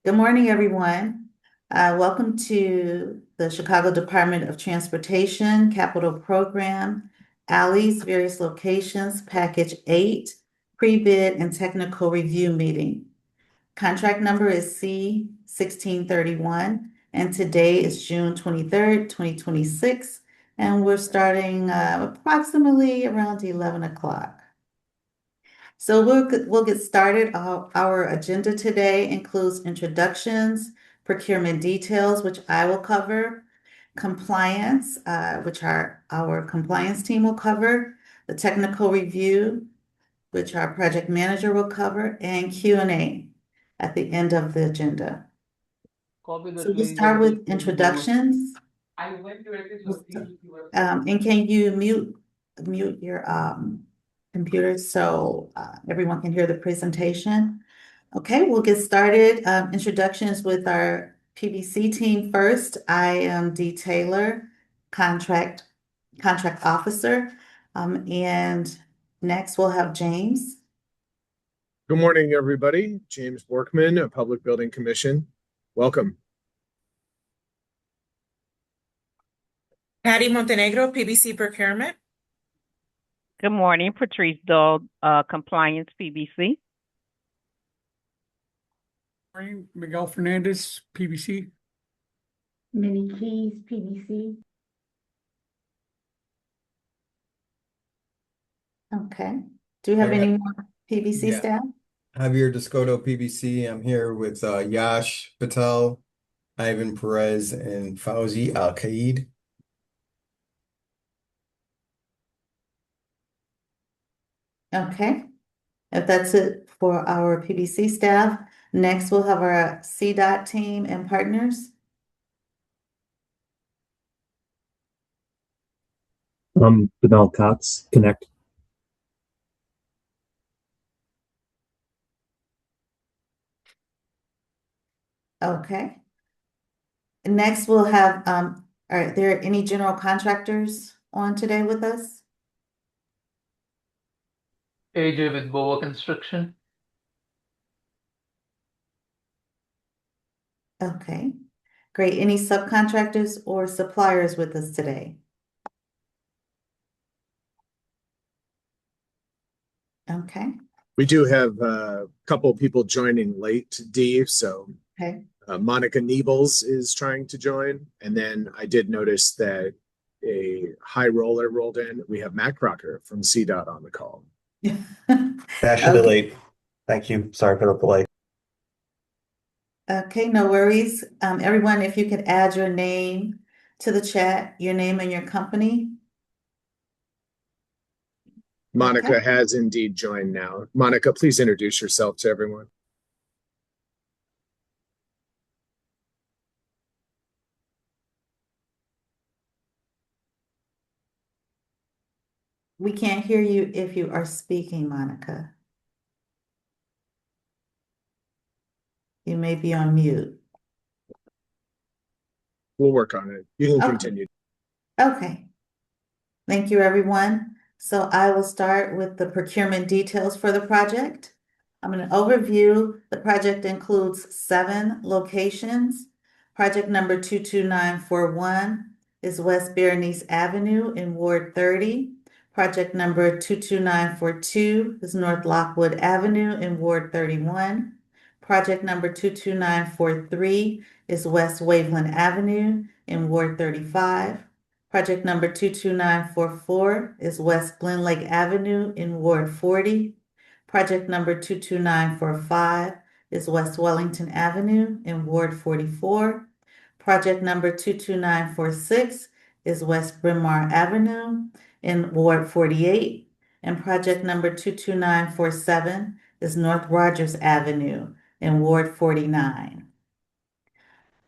Good morning, everyone. Welcome to the Chicago Department of Transportation Capital Program, Alleys, Various Locations, Package 8, Pre-Bid and Technical Review Meeting. Contract number is C-1631, and today is June 23rd, 2026, and we're starting approximately around 11 o'clock. So we'll get started. Our agenda today includes introductions, procurement details, which I will cover, compliance, which our compliance team will cover, the technical review, which our project manager will cover, and Q&A at the end of the agenda. Copy So that we'll link start and with take the notes. introductions. And can you mute your computer so everyone can hear the presentation? Okay, we'll get started. Introductions with our PBC team first. I am Dee Taylor, contract officer. And next we'll have James. Good morning, everybody. James Borkman, a Public Building Commission. Welcome. Patty Montenegro, PBC Procurement. Good morning, Patrice Dull, Compliance PBC. Morning, Miguel Fernandez, PBC. Minnie Keys, PBC. Okay. Do you have any more PBC staff? Javier Descoto, PBC. I'm here with Yash Patel, Ivan Perez, and Fauzi Al-Qaid. Okay. If that's it for our PBC staff, next we'll have our CDOT team and partners. Benal Cox, Connect. Okay. Next we'll have, are there any general contractors on today with us? AJ with Boa Construction. Okay, great. Any subcontractors or suppliers with us today? Okay, We do have a couple of people joining late, Dee, so okay. Monica Niebels is trying to join. And then I did notice that a high roller rolled in. We have Matt Crocker from CDOT on the call. Actually late. Thank you. Sorry for the delay. Okay, no worries. Everyone, if you could add your name to the chat, your name and your company. Monica has indeed joined now. Monica, please introduce yourself to everyone. We can't hear you if you are speaking, Monica. You may be on mute. We'll work on it. You can continue. Okay. Thank you, everyone. So I will start with the procurement details for the project. I'm going to overview. The project includes 7 locations. Project number 22941 is West Berenice Avenue in Ward 30. Project number 22942 is North Lockwood Avenue in Ward 31. Project number 22943 is West Waveland Avenue in Ward 35. Project number 22944 is West Glen Lake Avenue in Ward 40. Project number 22945 is West Wellington Avenue in Ward 44. Project number 22946 is West Bryn Mawr Avenue in Ward 48. And project number 22947 is North Rogers Avenue in Ward 49.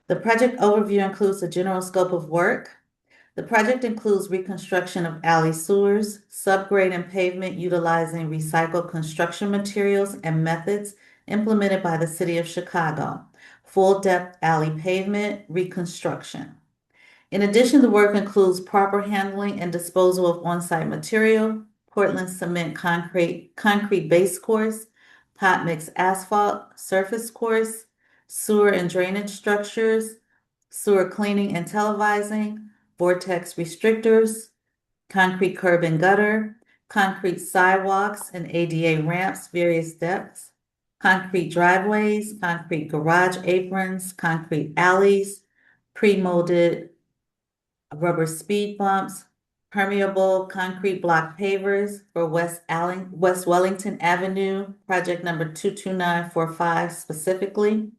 The project overview includes a general scope of work. The project includes reconstruction of alley sewers, subgrade and pavement utilizing recycled construction materials and methods implemented by the City of Chicago, full depth alley pavement reconstruction. In addition, the work includes proper handling and disposal of on-site material, Portland cement concrete base course, hot mix asphalt surface course, sewer and drainage structures, sewer cleaning and televising, vortex restrictors, concrete curb and gutter, concrete sidewalks and ADA ramps, various depths, concrete driveways, concrete garage aprons, concrete alleys, pre-molded rubber speed bumps, permeable concrete block pavers for West Wellington Avenue, project number 22945 specifically,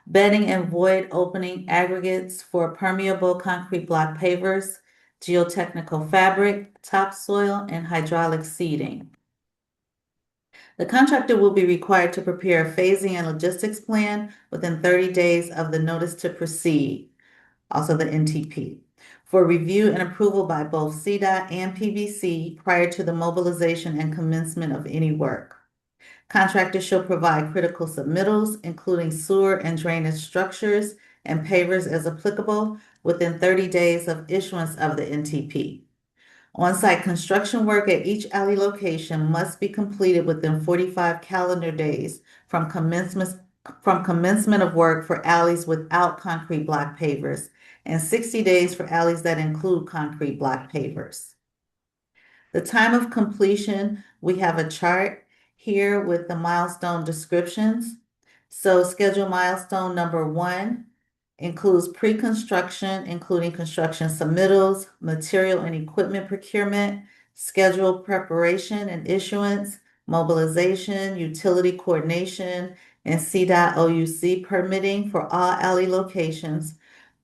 bedding and void opening aggregates for permeable concrete block pavers, geotechnical fabric, topsoil, and hydraulic seeding. The contractor will be required to prepare a phasing and logistics plan within 30 days of the notice to proceed, also the NTP, for review and approval by both CDOT and PBC prior to the mobilization and commencement of any work. Contractors shall provide critical submittals, including sewer and drainage structures and pavers as applicable, within 30 days of issuance of the NTP. On-site construction work at each alley location must be completed within 45 calendar days from commencement of work for alleys without concrete block pavers and 60 days for alleys that include concrete block pavers. The time of completion, we have a chart here with the milestone descriptions. So schedule milestone number 1 includes pre-construction, including construction submittals, material and equipment procurement, schedule preparation and issuance, mobilization, utility coordination, and CDOT OUC permitting for all alley locations,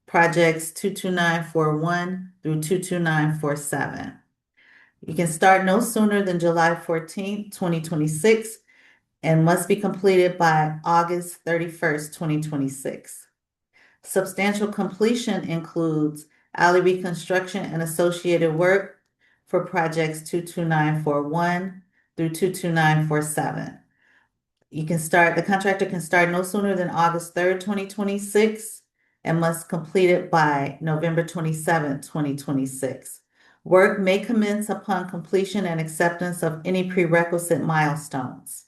projects 22941 through 22947. You can start no sooner than July 14th, 2026, and must be completed by August 31st, 2026. Substantial completion includes alley reconstruction and associated work for projects 22941 through 22947. The contractor can start no sooner than August 3rd, 2026, and must complete it by November 27th, 2026. Work may commence upon completion and acceptance of any prerequisite milestones.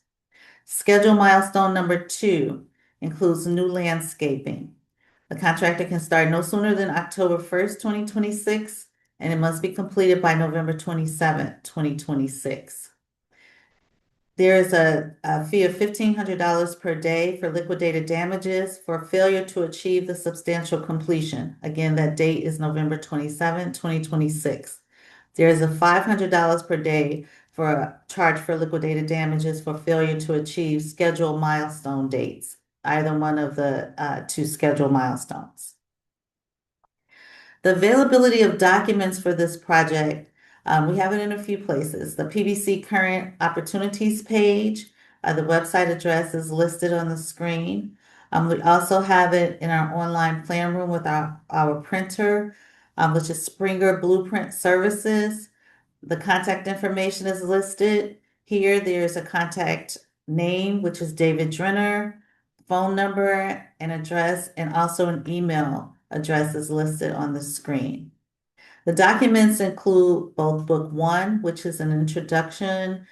Schedule milestone number 2 includes new landscaping. The contractor can start no sooner than October 1st, 2026, and it must be completed by November 27th, 2026. There is a fee of $1,500 per day for liquidated damages for failure to achieve the substantial completion. Again, that date is November 27th, 2026. There is a $500 per day for a charge for liquidated damages for failure to achieve scheduled milestone dates, either one of the two scheduled milestones. The availability of documents for this project, we have it in a few places. The PBC Current Opportunities page, the website address is listed on the screen. We also have it in our online plan room with our printer, which is Springer Blueprint Services. The contact information is listed. Here, there's a contact name, which is David Drenner, phone number and address, and also an email address is listed on the screen. The documents include both Book 1, which is an introduction,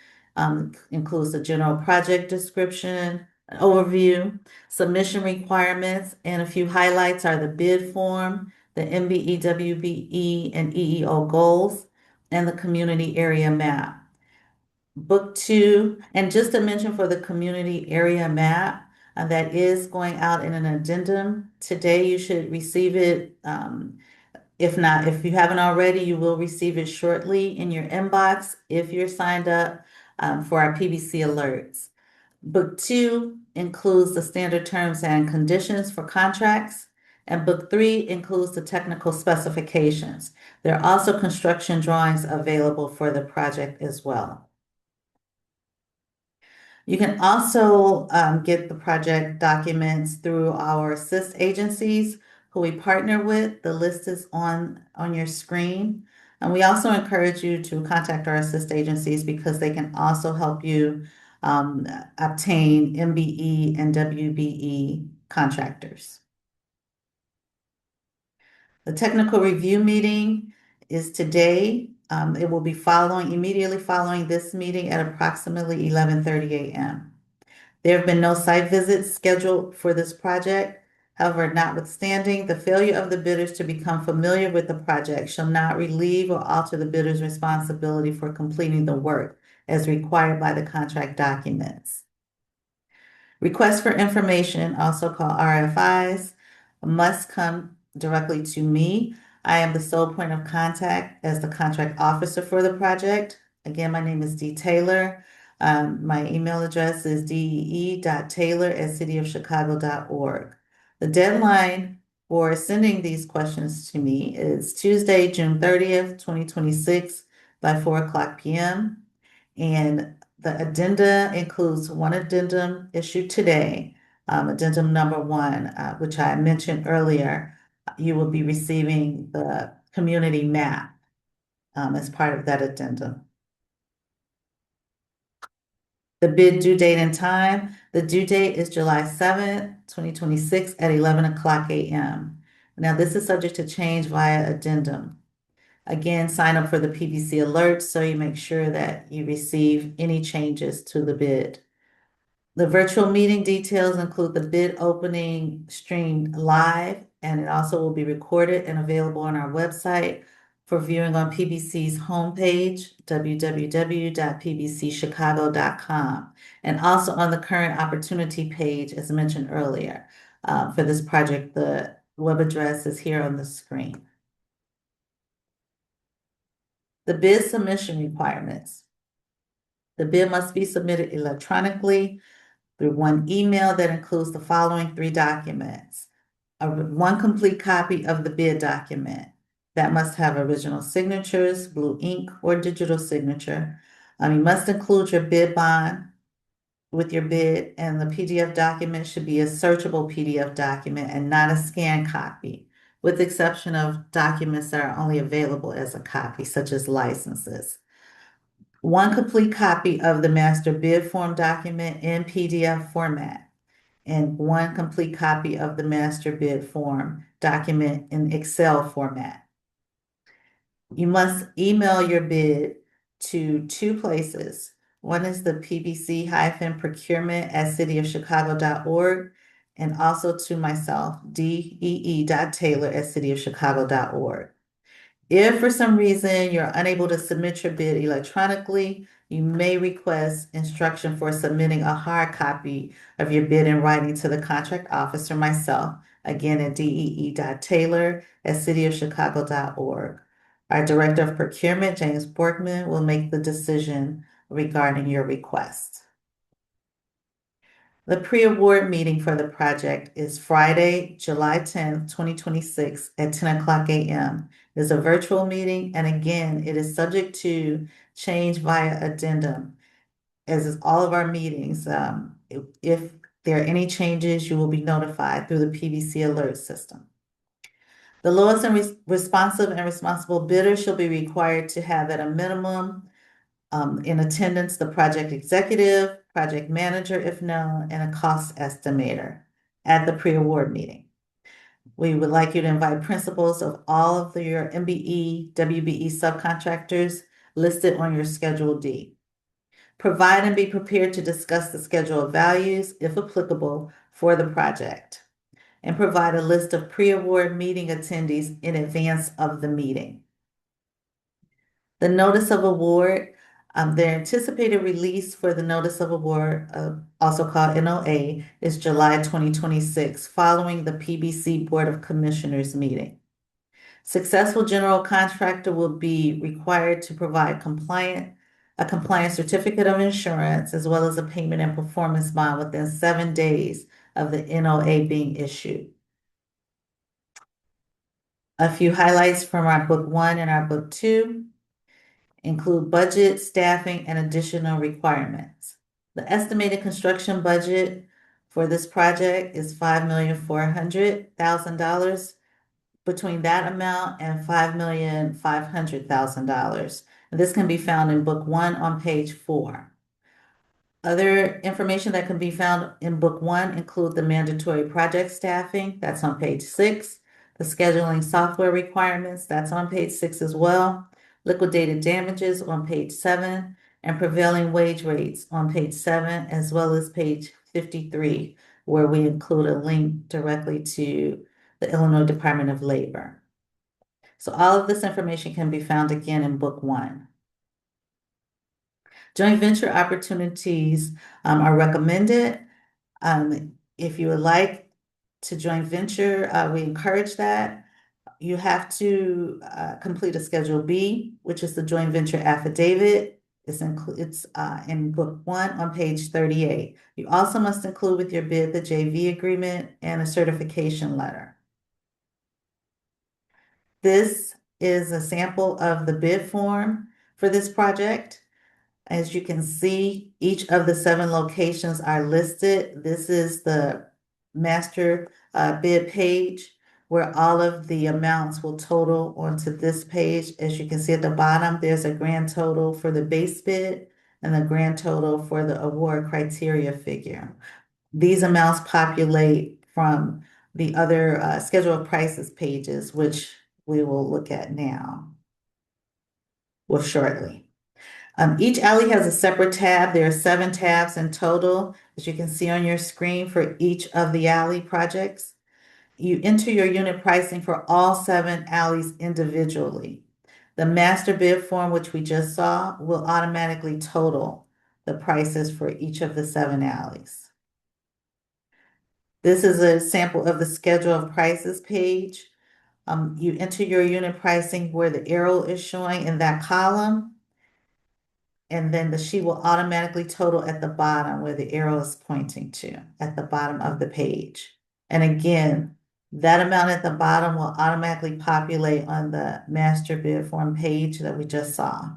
includes the general project description, an overview, submission requirements, and a few highlights are the bid form, the MBE, WBE, and EEO goals, and the community area map. Book 2, and just to mention for the community area map, that is going out in an addendum. Today, you should receive it. If not, if you haven't already, you will receive it shortly in your inbox if you're signed up for our PBC alerts. Book 2 includes the standard terms and conditions for contracts, and Book 3 includes the technical specifications. There are also construction drawings available for the project as well. You can also get the project documents through our assist agencies who we partner with. The list is on your screen. And we also encourage you to contact our assist agencies because they can also help you obtain MBE and WBE contractors. The technical review meeting is today. It will be immediately following this meeting at approximately 11:30 a.m. There have been no site visits scheduled for this project. However, notwithstanding, the failure of the bidders to become familiar with the project shall not relieve or alter the bidder's responsibility for completing the work as required by the contract documents. Requests for information, also called RFIs, must come directly to me. I am the sole point of contact as the contract officer for the project. Again, my name is Dee Taylor. My email address is dee.taylor@cityofchicago.org. The deadline for sending these questions to me is Tuesday, June 30th, 2026 by 4:00 p.m. And the addenda includes one addendum issued today, addendum number 1, which I mentioned earlier. You will be receiving the community map as part of that addendum. The bid due date and time. The due date is July 7th, 2026 at 11:00 a.m. Now, this is subject to change via addendum. Again, sign up for the PBC alerts so you make sure that you receive any changes to the bid. The virtual meeting details include the bid opening streamed live, and it also will be recorded and available on our website for viewing on PBC's homepage, www.pbcchicago.com, and also on the current opportunity page, as mentioned earlier. For this project, the web address is here on the screen. The bid submission requirements. The bid must be submitted electronically through one email that includes the following 3 documents. One complete copy of the bid document that must have original signatures, blue ink or digital signature. You must include your bid bond with your bid, and the PDF document should be a searchable PDF document and not a scanned copy, with the exception of documents that are only available as a copy, such as licenses. One complete copy of the master bid form document in PDF format, and one complete copy of the master bid form document in Excel format. You must email your bid to 2 places. One is the pbc-procurement@cityofchicago.org, and also to myself, dee.taylor@cityofchicago.org. If for some reason you're unable to submit your bid electronically, you may request instruction for submitting a hard copy of your bid in writing to the contract officer, myself, again at dee.taylor@cityofchicago.org. Our Director of Procurement, James Borkman, will make the decision regarding your request. The pre-award meeting for the project is Friday, July 10th, 2026 at 10:00 a.m. It's a virtual meeting, and again, it is subject to change via addendum, as is all of our meetings. If there are any changes, you will be notified through the PBC alert system. The lowest and responsive and responsible bidder shall be required to have at a minimum in attendance the project executive, project manager if known, and a cost estimator at the pre-award meeting. We would like you to invite principals of all of your MBE, WBE subcontractors listed on your Schedule D. Provide and be prepared to discuss the schedule of values, if applicable, for the project. And provide a list of pre-award meeting attendees in advance of the meeting. The notice of award, the anticipated release for the notice of award, also called NOA, is July 2026, following the PBC Board of Commissioners meeting. Successful general contractor will be required to provide a compliance certificate of insurance, as well as a payment and performance bond within 7 days of the NOA being issued. A few highlights from our Book 1 and our Book 2 include budget, staffing, and additional requirements. The estimated construction budget for this project is $5,400,000, between that amount and $5,500,000. This can be found in Book 1 on page 4. Other information that can be found in Book 1 include the mandatory project staffing, that's on page 6. The scheduling software requirements, that's on page 6 as well. Liquidated damages on page 7, and prevailing wage rates on page 7, as well as page 53, where we include a link directly to the Illinois Department of Labor. So all of this information can be found again in Book 1. Joint venture opportunities are recommended. If you would like to joint venture, we encourage that. You have to complete a Schedule B, which is the joint venture affidavit. It's in Book 1 on page 38. You also must include with your bid the JV agreement and a certification letter. This is a sample of the bid form for this project. As you can see, each of the 7 locations are listed. This is the master bid page where all of the amounts will total onto this page. As you can see at the bottom, there's a grand total for the base bid and the grand total for the award criteria figure. These amounts populate from the other schedule of prices pages, which we will look at now, well, shortly. Each alley has a separate tab. There are 7 tabs in total, as you can see on your screen for each of the alley projects. You enter your unit pricing for all 7 alleys individually. The master bid form, which we just saw, will automatically total the prices for each of the 7 alleys. This is a sample of the schedule of prices page. You enter your unit pricing where the arrow is showing in that column. And then the sheet will automatically total at the bottom where the arrow is pointing to, at the bottom of the page. And again, that amount at the bottom will automatically populate on the master bid form page that we just saw.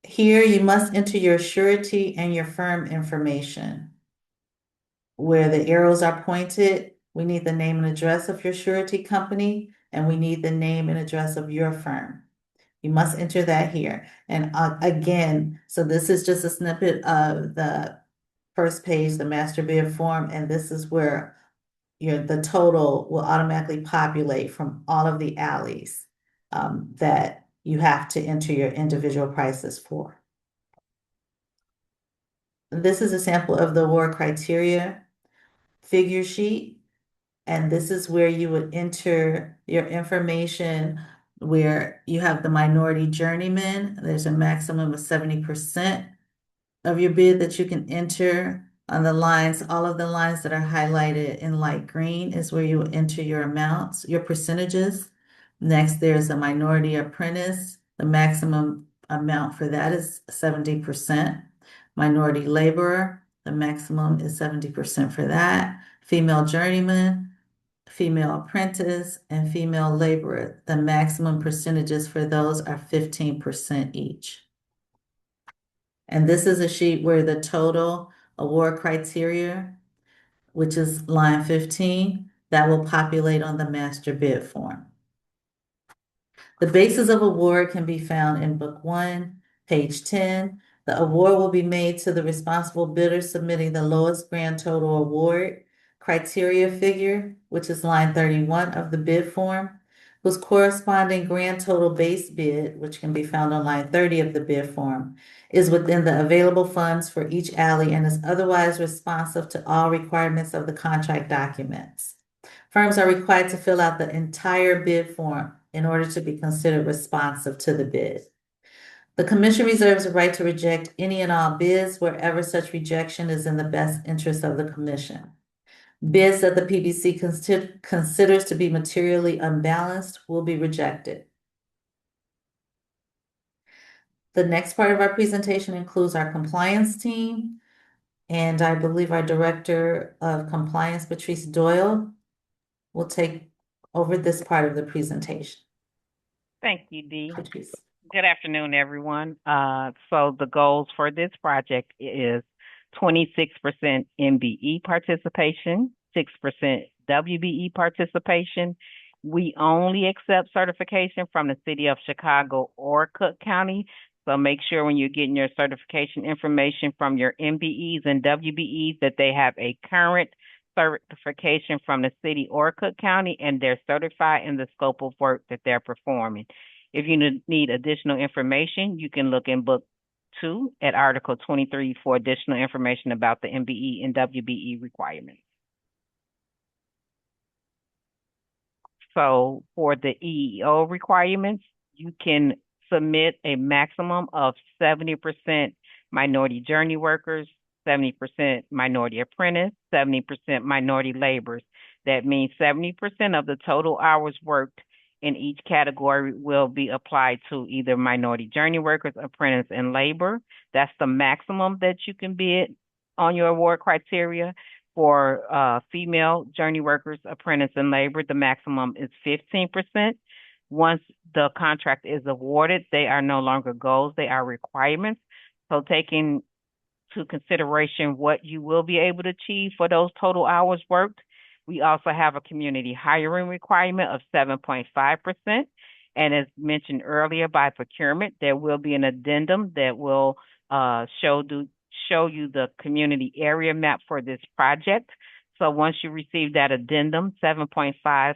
Here, you must enter your surety and your firm information. Where the arrows are pointed, we need the name and address of your surety company, and we need the name and address of your firm. You must enter that here. And again, so this is just a snippet of the first page, the master bid form, and this is where the total will automatically populate from all of the alleys that you have to enter your individual prices for. This is a sample of the award criteria figure sheet. And this is where you would enter your information where you have the minority journeyman. There's a maximum of 70% of your bid that you can enter on the lines. All of the lines that are highlighted in light green is where you will enter your amounts, your percentages. Next, there's a minority apprentice. The maximum amount for that is 70%. Minority laborer, the maximum is 70% for that. Female journeyman, female apprentice, and female laborer. The maximum percentages for those are 15% each. And this is a sheet where the total award criteria, which is line 15, that will populate on the master bid form. The basis of award can be found in Book 1, page 10. The award will be made to the responsible bidder submitting the lowest grand total award criteria figure, which is line 31 of the bid form, whose corresponding grand total base bid, which can be found on line 30 of the bid form, is within the available funds for each alley and is otherwise responsive to all requirements of the contract documents. Firms are required to fill out the entire bid form in order to be considered responsive to the bid. The Commission reserves the right to reject any and all bids wherever such rejection is in the best interest of the Commission. Bids that the PBC considers to be materially unbalanced will be rejected. The next part of our presentation includes our compliance team, and I believe our Director of Compliance, Patrice Doyle, will take over this part of the presentation. Thank you, Dee. Patrice. Good afternoon, everyone. So the goals for this project is 26% MBE participation, 6% WBE participation. We only accept certification from the City of Chicago or Cook County. So make sure when you're getting your certification information from your MBEs and WBEs that they have a current certification from the city or Cook County and they're certified in the scope of work that they're performing. If you need additional information, you can look in Book 2 at Article 23 for additional information about the MBE and WBE requirements. So for the EEO requirements, you can submit a maximum of 70% minority journey workers, 70% minority apprentice, 70% minority laborers. That means 70% of the total hours worked in each category will be applied to either minority journey workers, apprentice, and labor. That's the maximum that you can bid on your award criteria. For female journey workers, apprentice, and labor, the maximum is 15%. Once the contract is awarded, they are no longer goals, they are requirements. So taking to consideration what you will be able to achieve for those total hours worked, we also have a community hiring requirement of 7.5%. And as mentioned earlier by procurement, there will be an addendum that will show you the community area map for this project. So once you receive that addendum, 7.5%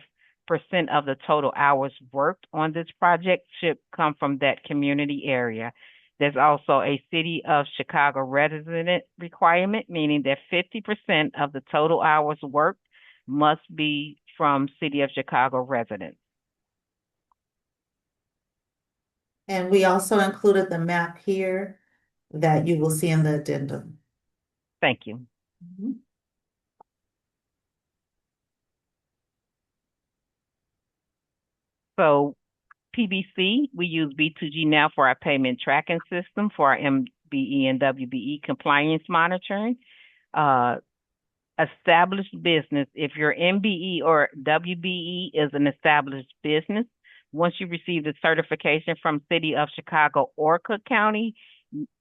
of the total hours worked on this project should come from that community area. There's also a City of Chicago resident requirement, meaning that 50% of the total hours worked must be from City of Chicago residents. And we also included the map here that you will see in the addendum. Thank you. Mhm. So PBC, we use B2G now for our payment tracking system for our MBE and WBE compliance monitoring. Established business, if your MBE or WBE is an established business, once you receive the certification from City of Chicago or Cook County,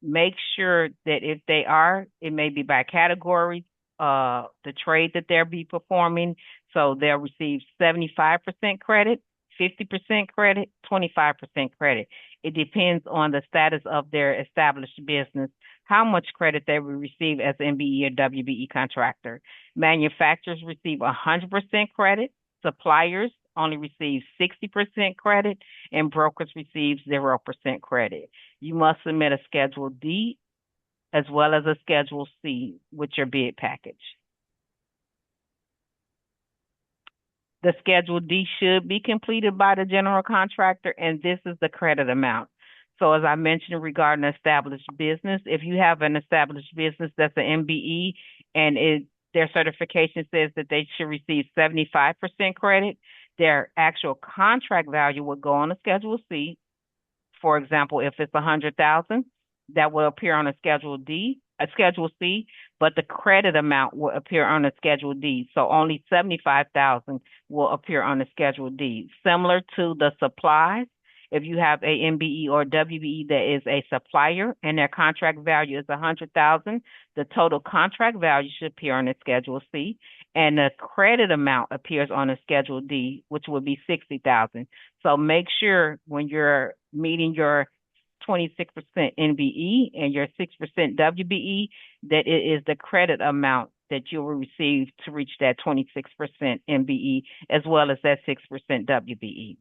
make sure that if they are, it may be by category, the trade that they'll be performing. So they'll receive 75% credit, 50% credit, 25% credit. It depends on the status of their established business, how much credit they will receive as MBE or WBE contractor. Manufacturers receive 100% credit, suppliers only receive 60% credit, and brokers receive 0% credit. You must submit a Schedule D as well as a Schedule C with your bid package. The Schedule D should be completed by the general contractor, and this is the credit amount. So as I mentioned regarding established business, if you have an established business that's an MBE and their certification says that they should receive 75% credit, their actual contract value would go on a Schedule C. For example, if it's $100,000, that will appear on a Schedule C, but the credit amount will appear on a Schedule D. So only $75,000 will appear on the Schedule D. Similar to the supplies, if you have a MBE or WBE that is a supplier and their contract value is $100,000, the total contract value should appear on the Schedule C, and the credit amount appears on the Schedule D, which would be $60,000. So make sure when you're meeting your 26% MBE and your 6% WBE, that it is the credit amount that you will receive to reach that 26% MBE as well as that 6% WBE.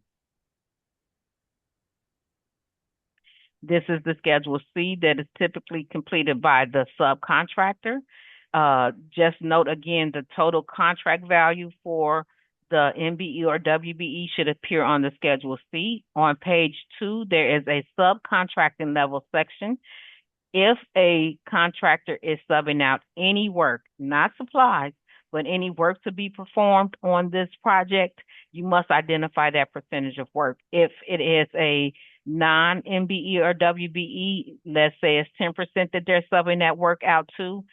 This is the Schedule C that is typically completed by the subcontractor. Just note again, the total contract value for the MBE or WBE should appear on the Schedule C. On page 2, there is a subcontracting level section. If a contractor is subbing out any work, not supplies, but any work to be performed on this project, you must identify that percentage of work. If it is a non-MBE or WBE, let's say it's 10% that they're subbing that work out to,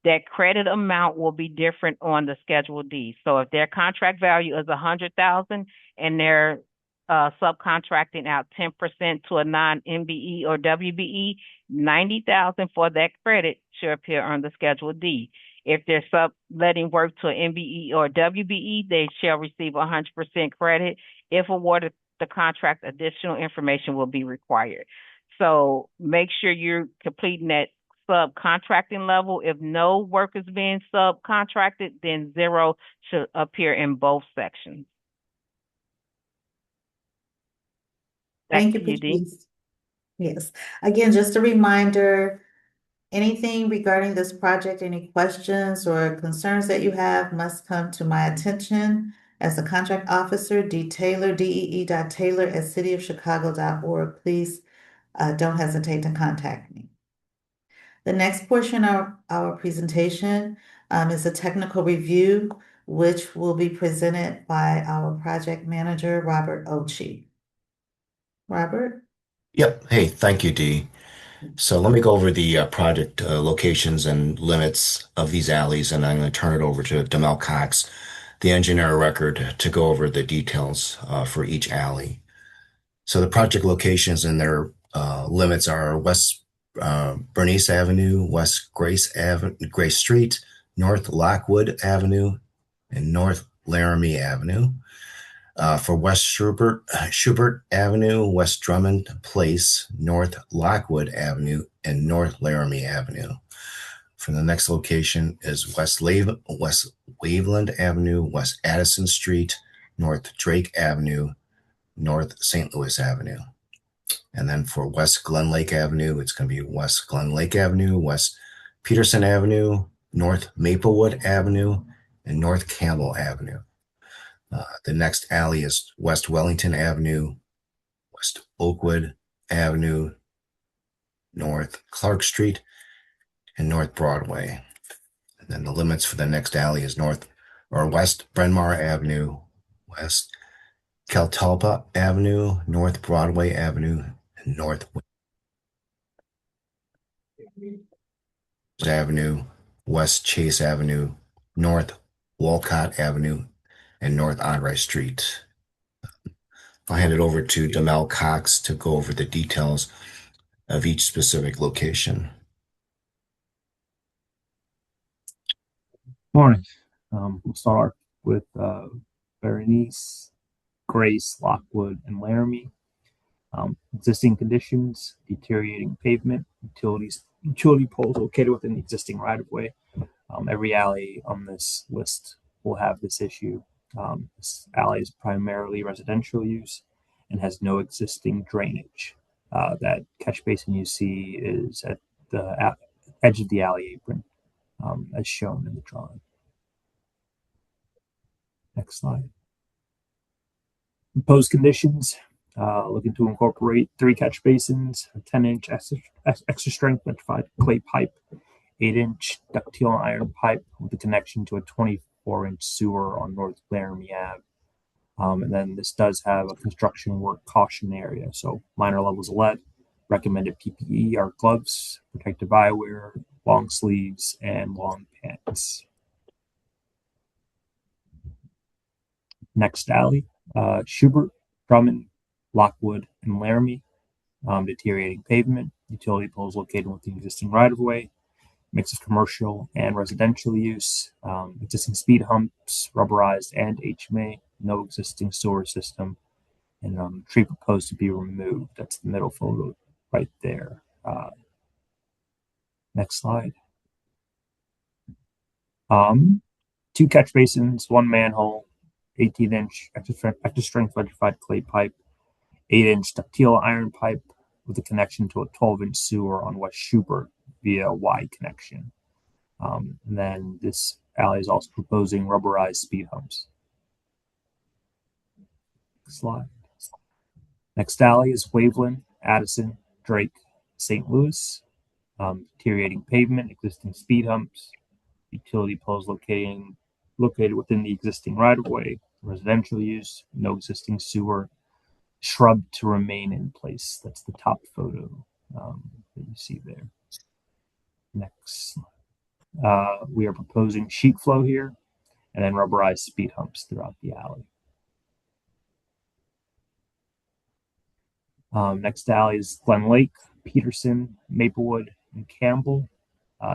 that credit amount will be different on the Schedule D. So if their contract value is $100,000 and they're subcontracting out 10% to a non-MBE or WBE, $90,000 for that credit should appear on the Schedule D. If they're subletting work to an MBE or WBE, they shall receive 100% credit. If awarded the contract, additional information will be required. So make sure you're completing that subcontracting level. If no work is being subcontracted, then 0 should appear in both sections. Back Thank to you, you, Dee. Patrice. Yes. Again, just a reminder, anything regarding this project, any questions or concerns that you have must come to my attention as the contract officer, Taylor, DEE.Taylor@cityofchicago.org. Please don't hesitate to contact me. The next portion of our presentation is a technical review, which will be presented by our project manager, Robert Ochi. Robert? Yep. Hey, thank you, Dee. So let me go over the project locations and limits of these alleys, and I'm going to turn it over to Demel Cox, the engineer of record, to go over the details for each alley. So the project locations and their limits are West Bernice Avenue, West Grace Street, North Lockwood Avenue, and North Laramie Avenue. For West Schubert Avenue, West Drummond Place, North Lockwood Avenue, and North Laramie Avenue. For the next location is West Waveland Avenue, West Addison Street, North Drake Avenue, North St. Louis Avenue. And then for West Glen Lake Avenue, it's going to be West Glen Lake Avenue, West Peterson Avenue, North Maplewood Avenue, and North Campbell Avenue. The next alley is West Wellington Avenue, West Oakwood Avenue, North Clark Street, and North Broadway. And then the limits for the next alley is West Bryn Mawr Avenue, West Caltalpa Avenue, North Broadway Avenue, and North Avenue, West Chase Avenue, North Walcott Avenue, and North Andre Street. I'll hand it over to Demel Cox to go over the details of each specific location. Morning. We'll start with Berenice, Grace, Lockwood, and Laramie. Existing conditions: deteriorating pavement, utility poles located within the existing right-of-way. Every alley on this list will have this issue. This alley is primarily residential use and has no existing drainage. That catch basin you see is at the edge of the alley apron, as shown in the drawing. Next slide. Proposed conditions, looking to incorporate 3 catch basins, a 10-inch extra strength electrified clay pipe, 8-inch ductile iron pipe with a connection to a 24-inch sewer on North Laramie Ave. And then this does have a construction work caution area, so minor levels of lead. Recommended PPE are gloves, protective eyewear, long sleeves, and long pants. Next alley, Schubert, Drummond, Lockwood, and Laramie. Deteriorating pavement, utility poles located within the existing right-of-way, mix of commercial and residential use, existing speed humps, rubberized and HMA, no existing sewer system, and tree proposed to be removed. That's the middle photo right there. Next slide. 2 catch basins, 1 manhole, 18-inch extra strength electrified clay pipe, 8-inch ductile iron pipe with a connection to a 12-inch sewer on West Schubert via Y connection. And then this alley is also proposing rubberized speed humps. Slide. Next alley is Waveland, Addison, Drake, St. Louis. Deteriorating pavement, existing speed humps, utility poles located within the existing right-of-way, residential use, no existing sewer, shrub to remain in place. That's the top photo that you see there. Next, we are proposing sheet flow here, and then rubberized speed humps throughout the alley. Next alley is Glen Lake, Peterson, Maplewood, and Campbell.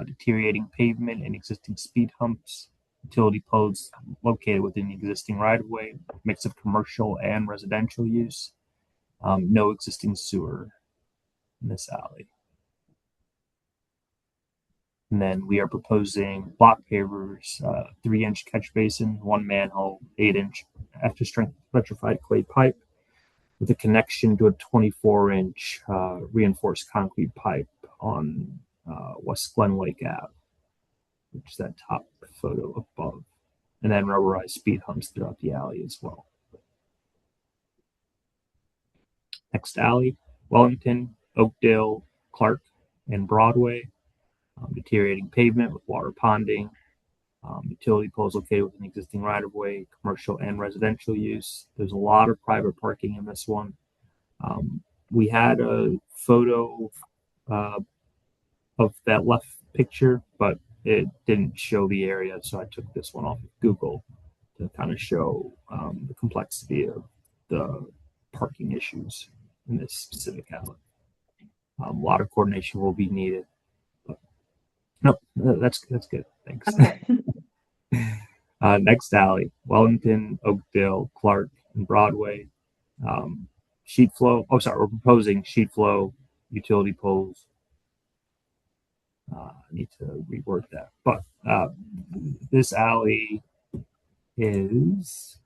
Deteriorating pavement and existing speed humps, utility poles located within the existing right-of-way, mix of commercial and residential use, no existing sewer in this alley. And then we are proposing block pavers, 3-inch catch basin, 1 manhole, 8-inch extra strength electrified clay pipe, with a connection to a 24-inch reinforced concrete pipe on West Glen Lake Ave, which is that top photo above, and then rubberized speed humps throughout the alley as well. Next alley, Wellington, Oakdale, Clark, and Broadway. Deteriorating pavement with water ponding. Utility poles located within existing right-of-way, commercial and residential use. There's a lot of private parking in this one. We had a photo of that left picture, but it didn't show the area, so I took this one off of Google to kind of show the complexity of the parking issues in this specific alley. A lot of coordination will be needed. But no, that's good. Thanks. Okay. Next alley, Wellington, Oakdale, Clark, and Broadway. Sheet flow. Oh, sorry, we're proposing sheet flow, utility poles. I need to reword that. But this alley is.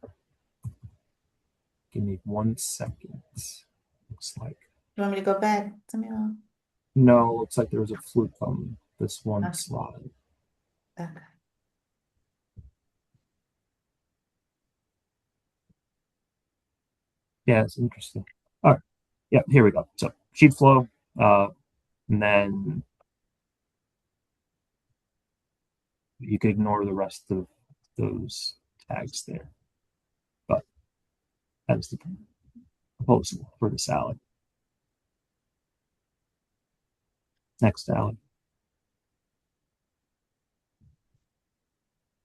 Give me 1 second. Looks like. You want me to go back, Samuel? No, looks like there was a fluke on this one Okay. slide. Okay. Yeah, it's interesting. All right. Yeah, here we go. So sheet flow, and then you can ignore the rest of those tags there. But that's the proposal for this alley. Next alley.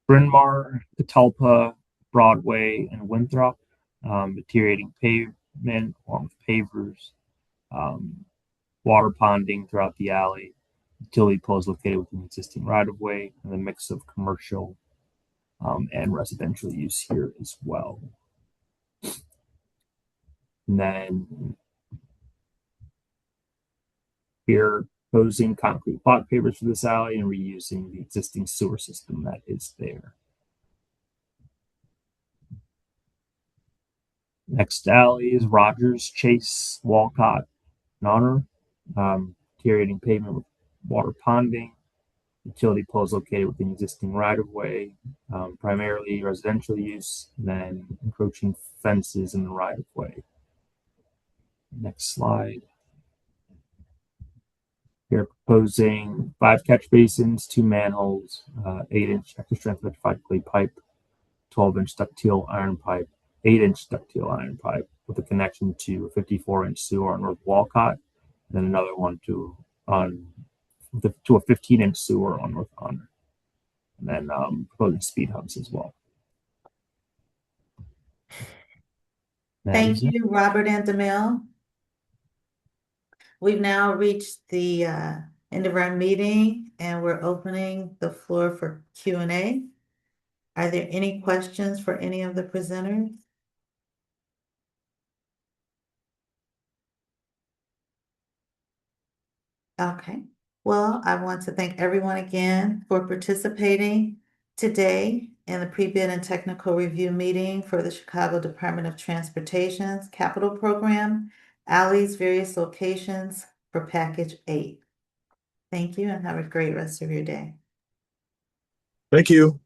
Bryn Mawr, Catalpa, Broadway, and Winthrop. Deteriorating pavement along with pavers. Water ponding throughout the alley. Utility poles located within existing right-of-way, and a mix of commercial and residential use here as well. And then we're proposing concrete block pavers for this alley and reusing the existing sewer system that is there. Next alley is Rogers, Chase, Walcott, and Honor. Deteriorating pavement with water ponding. Utility poles located within existing right-of-way, primarily residential use, and then encroaching fences in the right-of-way. Next slide. We're proposing 5 catch basins, 2 manholes, 8-inch extra strength electrified clay pipe, 12-inch ductile iron pipe, 8-inch ductile iron pipe with a connection to a 54-inch sewer on North Walcott, and then another one to a 15-inch sewer on North Honor, and then proposing speed humps as well. Thank you, Robert and DeMille. We've now reached the end of our meeting, and we're opening the floor for Q&A. Are there any questions for any of the presenters? Okay. Well, I want to thank everyone again for participating today in the pre-bid and technical review meeting for the Chicago Department of Transportation's capital program, Alleys, various locations for package 8. Thank you and have a great rest of your day. Thank you.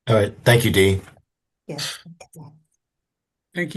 All right. Thank you, Dee. Yes.